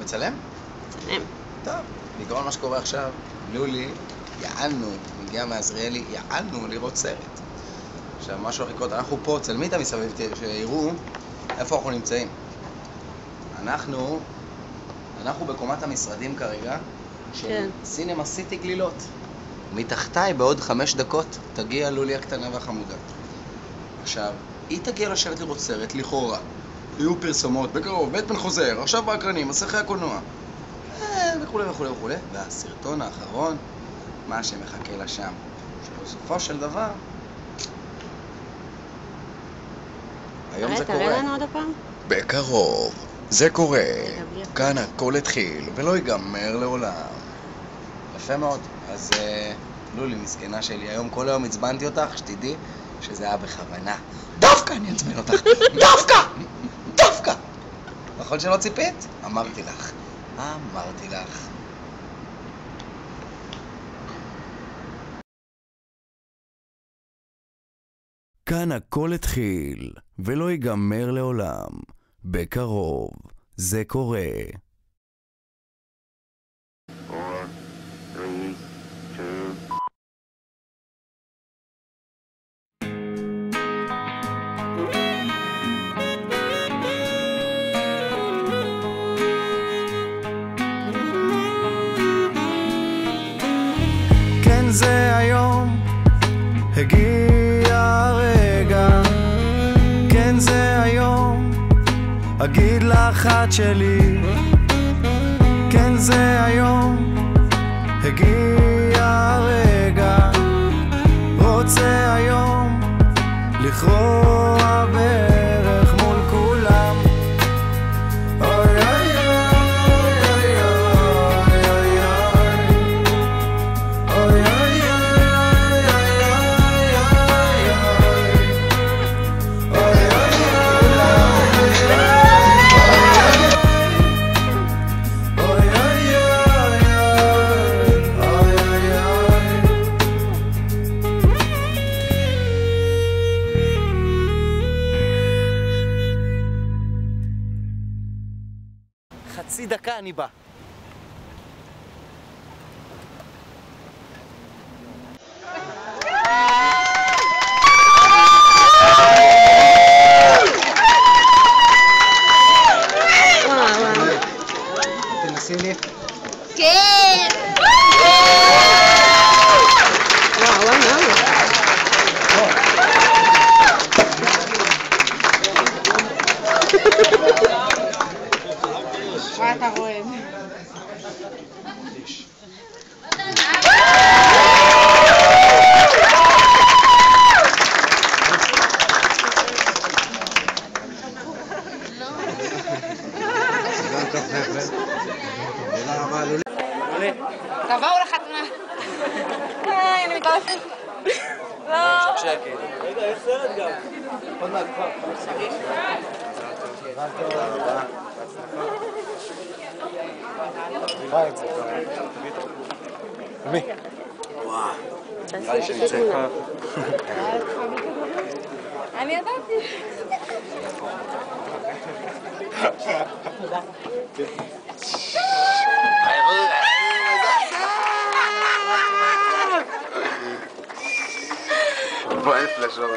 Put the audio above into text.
מצלם? מצלם. טוב, בעיקרון מה שקורה עכשיו, לולי, יעלנו, מגיע מעזריאלי, יעלנו לראות סרט. עכשיו, משהו הכי קודם, אנחנו פה, צלמי את המסביב, שיראו איפה אנחנו נמצאים. אנחנו בקומת המשרדים כרגע, של סינמה סיטי גלילות. מתחתיי בעוד 5 דקות תגיע לולי הקטנה והחמודה. עכשיו, היא תגיע לשבת לראות סרט, לכאורה. יהיו פרסומות, בקרוב, בטמן חוזר, עכשיו באקרנים, מסכי הקולנוע. וכולי וכולי וכולי. והסרטון האחרון, מה שמחכה לה שם, שבסופו של דבר, היום זה קורה. תראה לנו עוד הפעם. בקרוב, זה קורה. כאן הכל התחיל, ולא ייגמר לעולם. יפה מאוד. אז לולי, מסכנה שלי, היום כל היום הצבנתי אותך, שתדעי שזה היה בכוונה. דווקא אני אצבן אותך. דווקא! דווקא! נכון שלא ציפית? אמרתי לך. אמרתי לך. כאן הכל התחיל, ולא ייגמר לעולם. בקרוב, זה קורה. 4, 3, 2... כן, זה היום, הגיע הרגע. כן, זה היום, אגיד לך את שלי. כן, זה היום, הגיע הרגע. רוצה היום לכרוע בערך מול כולם. אוי אוי אוי אוי אוי אוי אוי חצי דקה אני בא. תנסים לי? כן! וואו, וואו. מה אתה רואה? תבואו לחתונה. אני מתעלפת. לא. רגע, יש סרט גם. עוד מעט כבר. מי? וואו. אני ידעתי. בוא אין פלאשור.